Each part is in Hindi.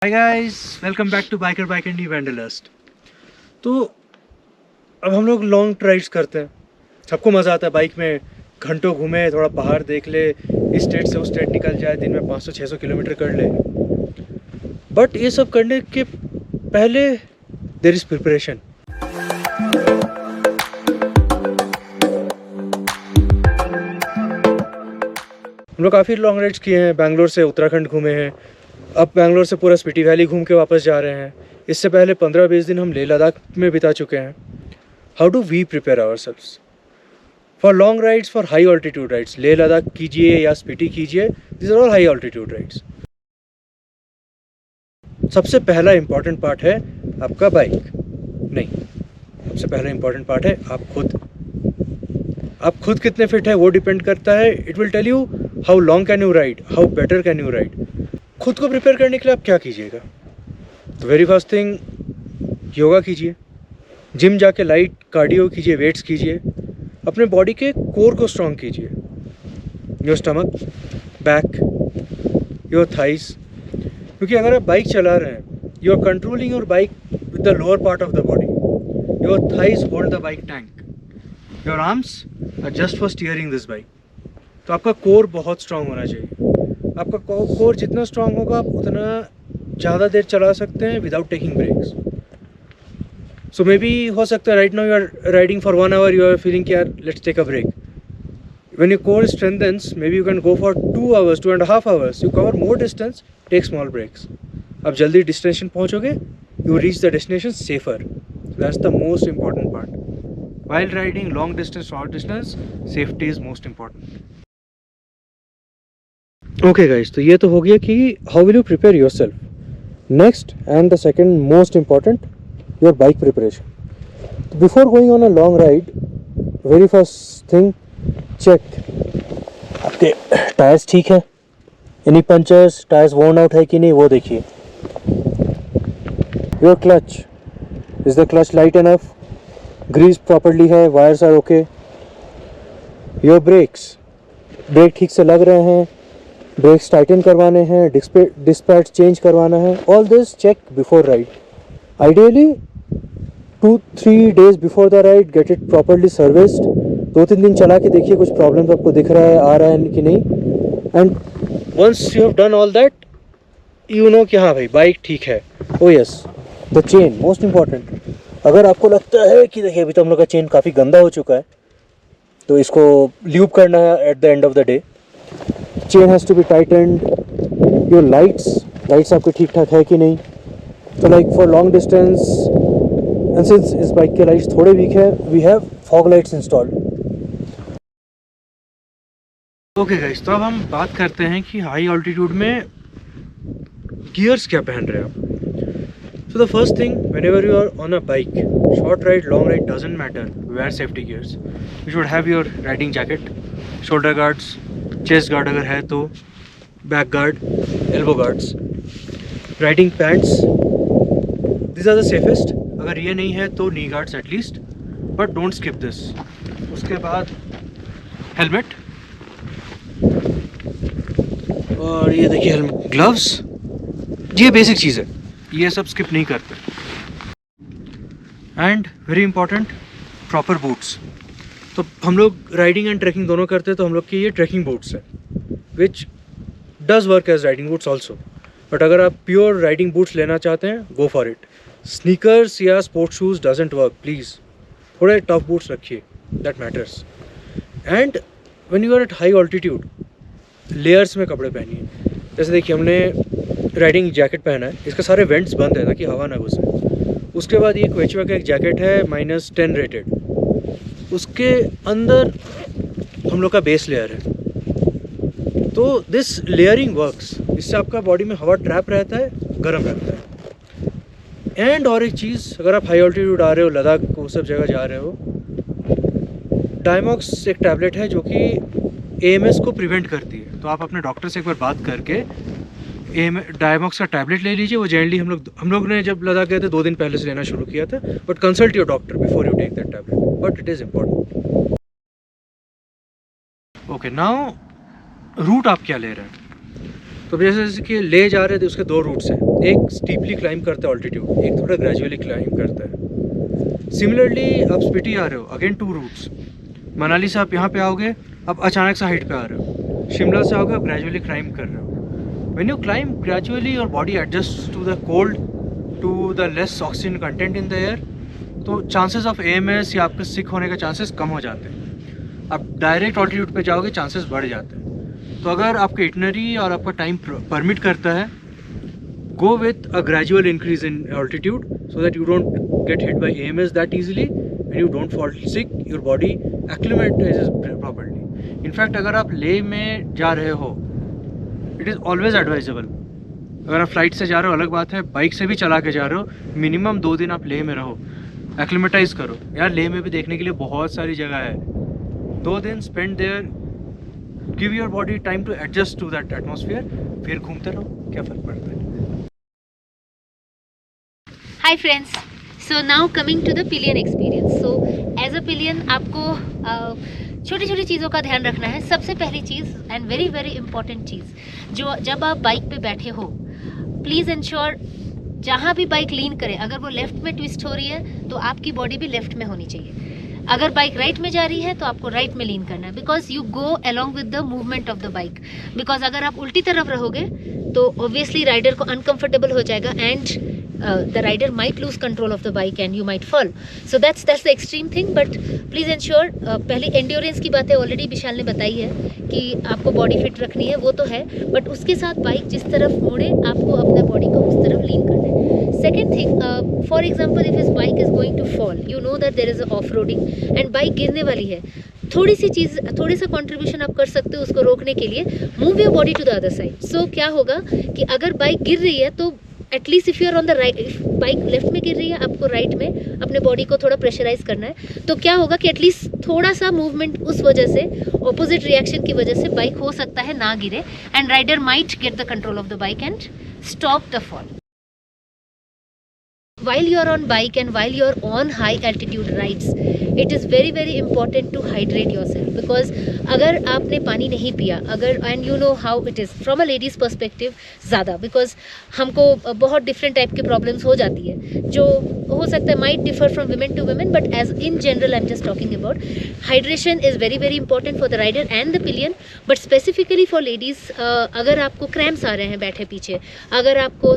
Hi guys, welcome back to bike and wanderlust. तो अब हम लोग लॉन्ग ड्राइव्स करते हैं। सबको मज़ा आता है बाइक में, घंटों घूमे, थोड़ा पहाड़ देख ले, इस स्टेट से उस स्टेट निकल जाए, दिन में 500-600 किलोमीटर कर ले। बट ये सब करने के पहले देयर इज़ प्रिपरेशन। हम लोग काफ़ी लॉन्ग राइड्स किए हैं, बैंगलोर से उत्तराखंड घूमे हैं, अब बैंगलोर से पूरा स्पीति वैली घूम के वापस जा रहे हैं। इससे पहले 15-20 दिन हम लेह लद्दाख में बिता चुके हैं। How do we prepare ourselves for long rides, for high altitude rides? Leh Ladakh कीजिए या स्पीति कीजिए, this are all high altitude rides. सबसे पहला इंपॉर्टेंट पार्ट है आपका बाइक नहीं, सबसे पहला इंपॉर्टेंट पार्ट है आप खुद कितने फिट है वो डिपेंड करता है। It will tell you how long can you ride, how better can you ride. खुद को प्रिपेयर करने के लिए आप क्या कीजिएगा? तो वेरी फर्स्ट थिंग, योगा कीजिए, जिम जाके लाइट कार्डियो कीजिए, वेट्स कीजिए, अपने बॉडी के कोर को स्ट्रॉन्ग कीजिए, your stomach, back, your thighs. क्योंकि अगर आप बाइक चला रहे हैं, you are controlling your bike with the lower part of the body, your thighs hold the bike tank, your arms are just for steering this bike. तो आपका कोर बहुत स्ट्रॉन्ग होना चाहिए। आपका कोर जितना स्ट्रॉन्ग होगा, आप उतना ज़्यादा देर चला सकते हैं without taking breaks. So maybe हो सकता है right now you are riding for 1 hour, you are feeling कि यार let's take a break. When your core strengthens, maybe you can go for 2 hours, 2.5 hours, you cover more distance, take small breaks. आप जल्दी डेस्टिनेशन पहुँचोगे, you reach the destination safer. That's the most important part. While riding long distance, short distance, safety is most important. Okay guys, तो ये तो हो गया कि how will you prepare yourself. Next and the second most important, your bike preparation. Before going on a long ride, very first thing, check आपके टायर्स ठीक है, any punctures, tyres worn out है कि नहीं वो देखिए. Your clutch, is the clutch light enough? Grease properly है, wires are okay. Your brakes, brake ठीक से लग रहे हैं, ब्रेक्स टाइटन करवाने हैं, डिस्क पैड्स चेंज करवाना है। All this check before ride. Ideally 2-3 days before the ride get it properly serviced. 2-3 दिन चला के देखिए कुछ प्रॉब्लम आपको दिख रहा है, आ रहा है कि नहीं। And once you have done all that, you know कि हाँ भाई बाइक ठीक है। Oh yes, the chain most important. अगर आपको लगता है कि देखिए अभी तो हम लोग का चेन काफ़ी गंदा हो चुका है, तो इसको ल्यूब करना है at the end of the day. Chain has to be tightened. Your lights आपके ठीक ठाक है कि नहीं। तो like for long distance, and since इस बाइक के लाइट्स थोड़े वीक है, we have fog lights installed. Okay guys, तो अब हम बात करते हैं कि हाई ऑल्टीट्यूड में गियर्स क्या पहन रहे हैं आप। So the first thing, whenever you are on a bike, short ride, long ride, doesn't matter, wear safety gears. You should have your riding jacket, shoulder guards, chest guard अगर है तो, back guard, elbow guards, riding pants. These are the safest. अगर ये नहीं है तो knee guards at least, but don't skip this. उसके बाद helmet, और ये देखिए helmet, gloves, ये बेसिक चीज़ है, ये सब स्किप नहीं करते। And very important, proper boots. तो हम लोग राइडिंग एंड ट्रैकिंग दोनों करते हैं, तो हम लोग के ये ट्रैकिंग बूट्स हैं, which does work as riding boots also. But अगर आप प्योर राइडिंग बूट्स लेना चाहते हैं, गो फॉर इट। स्नीकर्स या sports shoes doesn't work, please थोड़े टफ बूट्स रखिए, that matters. And when you are at high altitude, layers में कपड़े पहनिए। जैसे देखिए हमने राइडिंग जैकेट पहना है, इसके सारे वेंट्स बंद है ताकि हवा ना घुसे। उसके बाद ये क्वेचुआ का एक जैकेट है -10 रेटेड, उसके अंदर हम लोग का बेस लेयर है। तो दिस लेयरिंग वर्क्स, इससे आपका बॉडी में हवा ट्रैप रहता है, गर्म रहता है। एंड और एक चीज़, अगर आप हाई ऑल्टीट्यूड आ रहे हो, लद्दाख वो सब जगह जा रहे हो, डायमॉक्स एक टैबलेट है जो कि AMS को प्रिवेंट करती है। तो आप अपने डॉक्टर से एक बार बात करके डायमॉक्स का टैबलेट ले लीजिए। वो जनरली हम लोग ने जब लद्दाख गए थे 2 दिन पहले से लेना शुरू किया था। But consult your doctor before you take that tablet, but it is important. Okay, now route आप क्या ले रहे हैं। तो जैसे कि ले जा रहे थे, उसके दो रूट्स हैं, एक स्टीपली क्लाइंब करता है ऑल्टीट्यूड, एक थोड़ा ग्रेजुअली क्लाइंब करता है। सिमिलरली आप स्पीति आ रहे हो, अगेन टू रूट्स। मनाली से आप यहाँ पे आओगे, आप अचानक से हाइट पे आ रहे हो। शिमला से आओगे, आप ग्रेजुअली क्लाइंब कर रहे हो। When you climb gradually your body adjust to the cold, to the less oxygen content in the air, तो चांसेस ऑफ AMS या आपके सिक होने के चांसेस कम हो जाते हैं। आप डायरेक्ट ऑल्टीट्यूड पे जाओगे, चांसेस बढ़ जाते हैं। तो अगर आपका इटनरी और आपका टाइम परमिट करता है, go with a gradual increase in altitude so that you don't get hit by AMS that easily and you don't fall sick, your body acclimatizes properly. In fact, अगर आप लेह में जा रहे हो, it is always advisable. अगर आप फ्लाइट से जा रहे हो अलग बात है, बाइक से भी चला के जा रहे हो, मिनिमम 2 दिन आप लेह में रहो, एक्लिमेटाइज करो। यार लेह में भी देखने के लिए बहुत सारी जगह है। 2 दिन spend there, give your body time to adjust to that atmosphere, फिर घूमते रहो, क्या फ़र्क पड़ता है। Hi friends, so now coming to the pillion experience. So as a pillion आपको छोटी छोटी चीज़ों का ध्यान रखना है। सबसे पहली चीज़ एंड वेरी वेरी इंपॉर्टेंट चीज़, जो जब आप बाइक पे बैठे हो, प्लीज़ इंश्योर जहाँ भी बाइक लीन करे, अगर वो लेफ़्ट में ट्विस्ट हो रही है तो आपकी बॉडी भी लेफ़्ट में होनी चाहिए। अगर बाइक राइट में जा रही है तो आपको राइट में लीन करना है, because you go along with the movement of the bike. Because अगर आप उल्टी तरफ रहोगे तो ऑब्वियसली राइडर को अनकंफर्टेबल हो जाएगा and the rider might lose control of the bike and you might fall. So that's the extreme thing, but please ensure पहले endurance की बातें ऑलरेडी विशाल ने बताई है कि आपको बॉडी फिट रखनी है, वो तो है, बट उसके साथ बाइक जिस तरफ मुड़े आपको अपना बॉडी को उस तरफ लीन करना है। Second thing, for example if his bike is going to fall, you know that there is off roading and bike गिरने वाली है, थोड़ी सी चीज़, थोड़ी सा कंट्रीब्यूशन आप कर सकते हो उसको रोकने के लिए। Move your body to the other side. So क्या होगा कि अगर बाइक गिर रही है तो at least if you are on the right, if bike left में गिर रही है, आपको राइट में अपने बॉडी को थोड़ा प्रेशराइज करना है। तो क्या होगा कि एटलीस्ट थोड़ा सा मूवमेंट, उस वजह से ऑपोजिट रिएक्शन की वजह से बाइक हो सकता है ना गिरे and rider might get the control of the bike and stop the fall. While you are on bike and while you are on high altitude rides, it is very very important to hydrate yourself, because अगर आपने पानी नहीं पिया, अगर, and you know how it is from a lady's perspective ज़्यादा, because हमको बहुत different type के problems हो जाती है जो हो सकता है might differ from women to women, but as in general I'm just talking about hydration is very very important for the rider and the pillion, but specifically for ladies, अगर आपको cramps आ रहे हैं बैठे पीछे, अगर आपको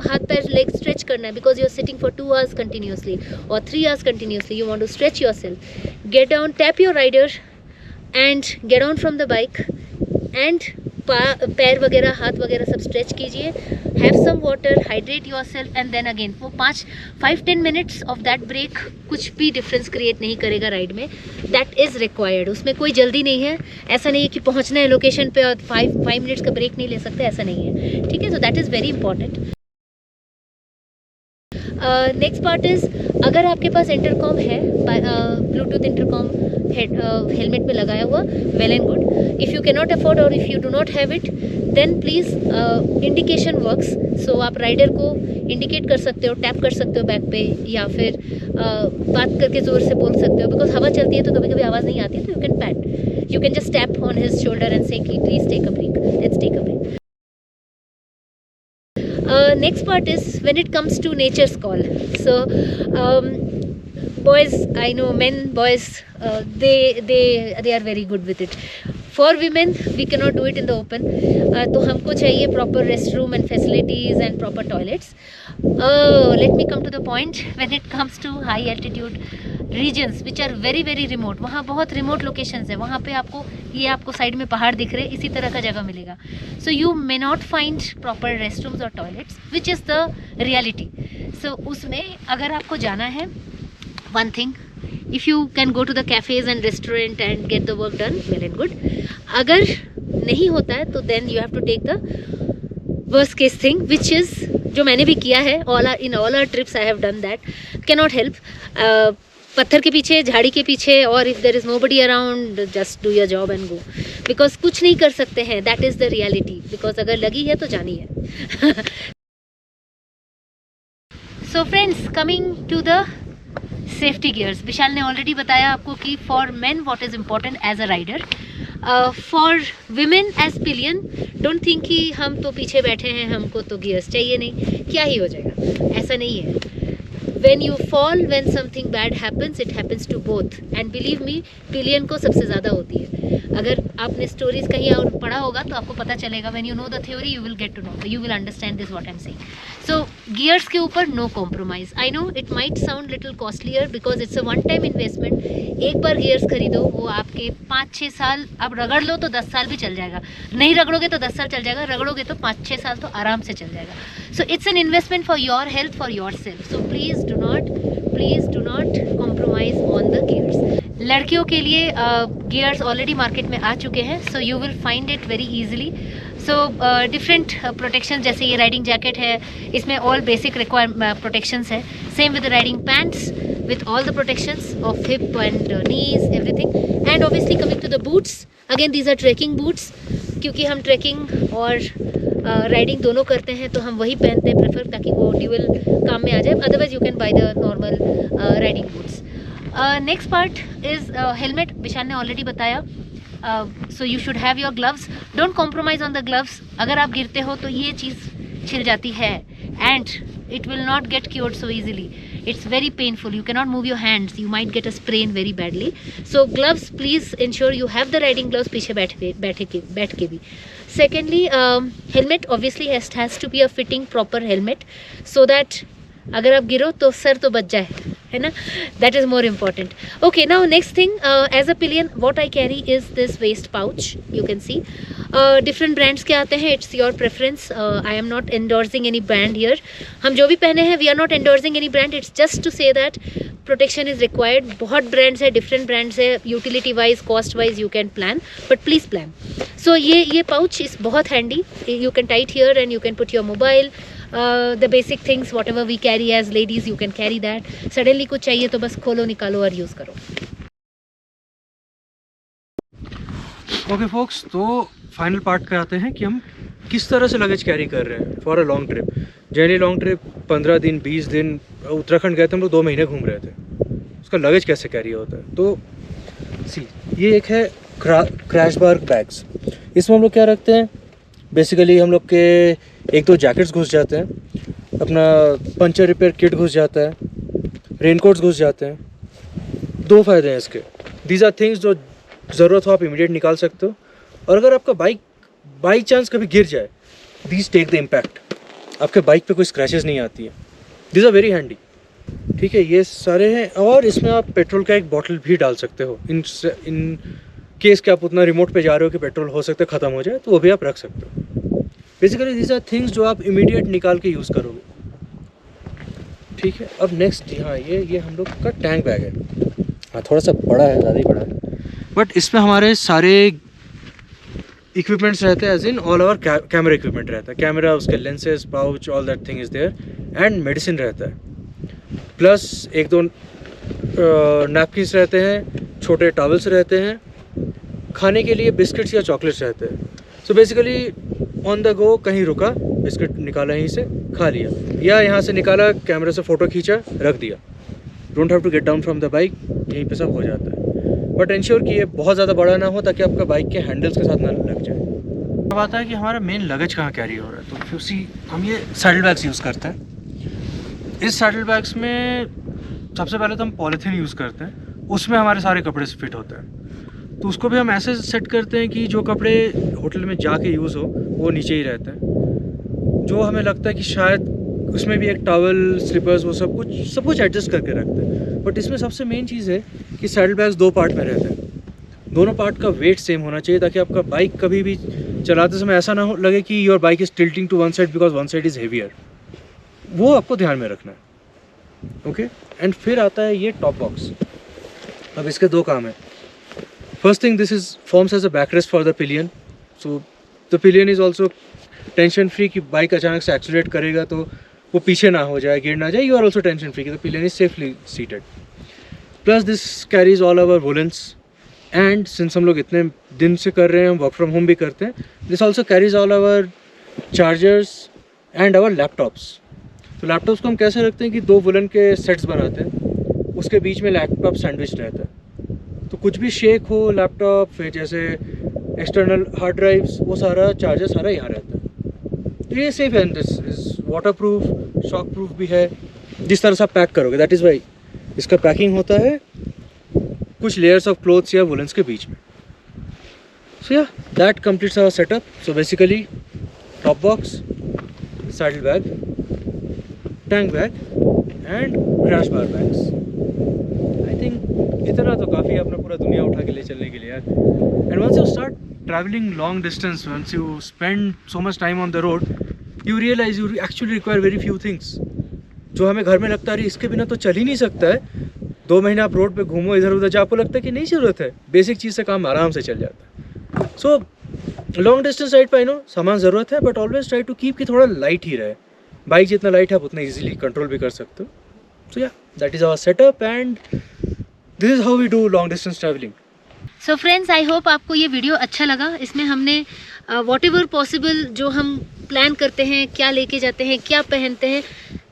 हाथ पैर लेग स्ट्रेच करना है because you are sitting for 2 hours continuously or 3 hours continuously, you want to stretch yourself, get down, tap your rider and get on from the bike and पैर वगैरह हाथ वगैरह सब स्ट्रेच कीजिए, have some water, hydrate yourself and then again वो 5-10 मिनट्स ऑफ दैट ब्रेक कुछ भी डिफरेंस क्रिएट नहीं करेगा राइड में। दैट इज़ रिक्वायर्ड, उसमें कोई जल्दी नहीं है। ऐसा नहीं है कि पहुंचना है लोकेशन पे और 5 मिनट्स का ब्रेक नहीं ले सकते, ऐसा नहीं है, ठीक है। So that is very important. Next part is, अगर आपके पास इंटरकॉम है, ब्लूटूथ इंटरकॉम हेलमेट में लगाया हुआ, well and good. If you can not afford और if you do not have it, then please indication works. So आप राइडर को इंडिकेट कर सकते हो, टैप कर सकते हो बैक पे, या फिर बात करके ज़ोर से बोल सकते हो, बिकॉज हवा चलती है तो कभी कभी आवाज़ नहीं आती है, तो you can pat, you can just tap on his shoulder and say कि please take a break, let's take a break. Next part is when it comes to nature's call. So boys, I know men, boys, they are very good with it. For women, we cannot do it in the open. तो हमको चाहिए proper restroom and facilities and proper toilets. Let me come to the point. When it comes to high altitude regions which are very very remote, वहाँ बहुत remote locations है, वहाँ पे आपको ये आपको साइड में पहाड़ दिख रहे, इसी तरह का जगह मिलेगा। So you may not find proper restrooms or toilets, which is the reality. So उसमें अगर आपको जाना है, one thing, if you can go to the cafes and restaurant and get the work done, well and good. अगर नहीं होता है तो then you have to take the worst case thing, which is जो मैंने भी किया है, in all our trips I have done that, cannot help. पत्थर के पीछे, झाड़ी के पीछे, और if there is nobody around, just do your job and go, because कुछ नहीं कर सकते हैं, that is the reality, because अगर लगी है तो जानी है। So friends, coming to the safety gears, Vishal ने ऑलरेडी बताया आपको कि for men what is important as a rider. For women as pillion, don't think कि हम तो पीछे बैठे हैं, हमको तो गियर्स चाहिए नहीं, क्या ही हो जाएगा, ऐसा नहीं है। When you fall, when something bad happens, it happens to both. And believe me, pillion को सबसे ज़्यादा होती है। अगर आपने स्टोरीज कहीं और पढ़ा होगा तो आपको पता चलेगा। When you know the theory, you will get to know, you will understand this what I'm saying. So gears के ऊपर no compromise. I know it might sound little costlier because it's a one time investment. एक बार गियर्स खरीदो, वो आपके 5-6 साल, आप रगड़ लो तो 10 साल भी चल जाएगा, नहीं रगड़ोगे तो 10 साल चल जाएगा, रगड़ोगे तो 5-6 साल तो आराम से चल जाएगा। So it's an investment for your health, for yourself. So please do not compromise on the gears. लड़कियों के लिए गियर्स ऑलरेडी मार्केट में आ चुके हैं, so you will find it very easily. So different protection, जैसे ये राइडिंग जैकेट है, इसमें ऑल बेसिक प्रोटेक्शंस है। Same with riding pants with all the protections of hip and knees, everything. And obviously coming to the boots, again these are trekking boots, क्योंकि हम ट्रैकिंग और राइडिंग दोनों करते हैं तो हम वही पहनते हैं प्रेफर, ताकि वो ड्यूअल काम में आ जाए। Otherwise you can by the normal riding boots. Next part is helmet, Vishan ने ऑलरेडी बताया। So you should have your gloves, don't compromise on the gloves. अगर आप गिरते हो तो ये चीज़ छिल जाती है and it will not get cured so easily. It's very painful, you cannot move your hands, you might get a sprain very badly. So gloves, please ensure you have the riding gloves पीछे बैठ के भी। Secondly, helmet obviously has to be a fitting proper helmet so that अगर आप गिरो तो सर तो बच जाए, है ना, that is more important. Okay, now next thing, as a pillion what I carry is this waist pouch, you can see. Different brands के आते हैं, it's your preference. I am not endorsing any brand here. हम जो भी पहने हैं, we are not endorsing any brand, it's just to say that protection is required. बहुत brands है, different brands है, utility wise, cost wise you can plan, but please plan. So ये pouch is बहुत handy, you can tie it here and you can put your mobile, the basic things whatever we carry as ladies you can carry that. Suddenly कुछ चाहिए तो बस खोलो, निकालो और यूज़ करो। ओके फोक्स, तो फाइनल पार्ट पे आते हैं कि हम किस तरह से लगेज कैरी कर रहे हैं for a long trip. Generally long trip 15 दिन 20 दिन, उत्तराखंड गए थे हम लोग, 2 महीने घूम रहे थे। उसका लगेज कैसे कैरी होता है, तो सी ये एक है क्रैशबर्ग बैग्स। इसमें हम लोग क्या रखते हैं, बेसिकली हम लोग के 1-2 जैकेट्स घुस जाते हैं, अपना पंचर रिपेयर किट घुस जाता है, रेनकोट्स घुस जाते हैं। 2 फ़ायदे हैं इसके। दीज आर थिंग्स जो ज़रूरत हो आप इमीडिएट निकाल सकते हो, और अगर आपका बाइक बाई चांस कभी गिर जाए, दीज टेक द इम्पैक्ट, आपके बाइक पे कोई स्क्रैचेस नहीं आती है। दीज आर वेरी हैंडी, ठीक है, ये सारे हैं। और इसमें आप पेट्रोल का एक बॉटल भी डाल सकते हो, इन केस के आप उतना रिमोट पे जा रहे हो कि पेट्रोल हो सकता है ख़त्म हो जाए, तो वो भी आप रख सकते हो। बेसिकली दीज आर थिंग्स जो आप इमीडिएट निकाल के यूज़ करोगे, ठीक है। अब नेक्स्ट, हाँ ये हम लोग का टैंक बैग है। हाँ थोड़ा सा बड़ा है, ज़्यादा ही बड़ा है, बट इसमें हमारे सारे इक्विपमेंट्स रहते हैं, as in all over camera equipment रहता है, कैमरा, उसके lenses, pouch, all that thing is there, and medicine रहता है, प्लस 1-2 नैपकिन्स रहते हैं, छोटे टॉवल्स रहते हैं, खाने के लिए बिस्किट्स या चॉकलेट्स रहते हैं। So basically on the go, कहीं रुका, बिस्किट निकाला यहीं से खा लिया, या यहाँ से निकाला, कैमरे से फ़ोटो खींचा, रख दिया। Don't have to get down from the bike, यहीं पे सब हो जाता है। बट इंश्योर कि ये बहुत ज़्यादा बड़ा ना हो, ताकि आपका बाइक के हैंडल्स के साथ ना लग जाए। अब आता है कि हमारा मेन लगेज कहाँ कैरी हो रहा है, तो फिर हम ये सैडल बैग्स यूज़ करते हैं। इस सैडल बैग्स में सबसे पहले तो हम पॉलीथीन यूज़ करते हैं, उसमें हमारे सारे कपड़े फिट होते हैं। तो उसको भी हम ऐसे सेट करते हैं कि जो कपड़े होटल में जाके यूज़ हो वो नीचे ही रहते हैं। जो हमें लगता है कि शायद उसमें भी एक टॉवल, स्लीपर्स, वो सब कुछ एडजस्ट करके रखते हैं। बट इसमें सबसे मेन चीज़ है कि सैडल बैग्स 2 पार्ट में रहते हैं। दोनों पार्ट का वेट सेम होना चाहिए, ताकि आपका बाइक कभी भी चलाते समय ऐसा ना हो लगे कि your bike is tilting to one side because one side is heavier. वो आपको ध्यान में रखना है, ओके। एंड फिर आता है ये टॉप बॉक्स। अब इसके 2 काम हैं। First thing, this is forms as a backrest for the pillion. So the pillion is also tension free कि बाइक अचानक से एक्सीलरेट करेगा तो वो पीछे ना हो जाए, गिर ना जाए। You are also tension free कि the pillion is safely seated. Plus this carries all our woolens, and since हम लोग इतने दिन से कर रहे हैं, हम वर्क फ्रॉम होम भी करते हैं, this also carries all our chargers and our laptops. तो लैपटॉप्स को हम कैसे रखते हैं कि 2 वुलन के सेट्स बनाते हैं, उसके बीच में लैपटॉप सैंडविच रहता है। तो कुछ भी शेक हो लैपटॉप, फिर जैसे एक्सटर्नल हार्ड ड्राइव्स, वो सारा चार्जर सारा यहाँ रहता है। ये सेफ है, this is water proof, shock proof भी है। जिस तरह से आप पैक करोगे, दैट इज़ वाई इसका पैकिंग होता है कुछ लेयर्स ऑफ क्लोथ्स या वुलन्स के बीच में। सो या that completes our setup. So basically top box, saddle bag, tank bag and crash bar bags. I think इतना तो काफ़ी है अपना पूरा दुनिया उठा के ले चलने के लिए यार। And once you start travelling long distance, once you spend so much time on the road, you realise you actually require very few things. जो हमें घर में लगता है इसके बिना तो चल ही नहीं सकता है, 2 महीने आप रोड पे घूमो इधर उधर, जो आपको लगता है कि नहीं ज़रूरत है, बेसिक चीज़ से काम आराम से चल जाता है। सो लॉन्ग डिस्टेंस राइड पे आई नो सामान ज़रूरत है, but always try to keep कि थोड़ा लाइट ही रहे। बाइक जितना लाइट है आप उतना ईजिली कंट्रोल भी कर सकते हो। सो या that is our setup and this is how we do long distance travelling. So friends, I hope आपको ये वीडियो अच्छा लगा। इसमें हमने वॉट एवर पॉसिबल जो हम प्लान करते हैं, क्या लेके जाते हैं, क्या पहनते हैं,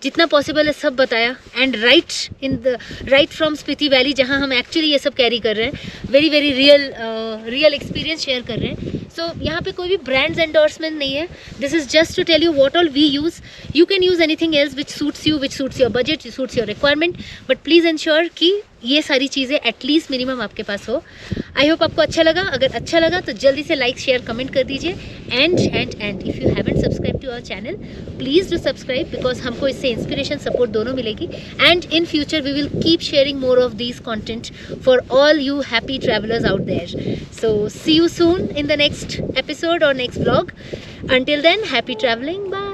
जितना पॉसिबल है सब बताया। And right from Spiti valley, जहाँ हम एक्चुअली ये सब कैरी कर रहे हैं, very very real experience share कर रहे हैं। सो यहाँ पे कोई भी ब्रांड्स एंडोर्समेंट नहीं है, this is just to tell you what all we use. You can use anything else which suits you, which suits your budget, which suits your requirement, but please ensure कि ये सारी चीज़ें एटलीस्ट मिनिमम आपके पास हो। आई होप आपको अच्छा लगा। अगर अच्छा लगा तो जल्दी से लाइक शेयर कमेंट कर दीजिए। And if you haven't subscribe to our channel, please do subscribe, because हमको इससे इंस्पिरेशन सपोर्ट दोनों मिलेगी। And in future we will keep sharing more of these content for all you happy travellers out there. So see you soon in the next episode or next vlog. Until then, happy traveling. Bye.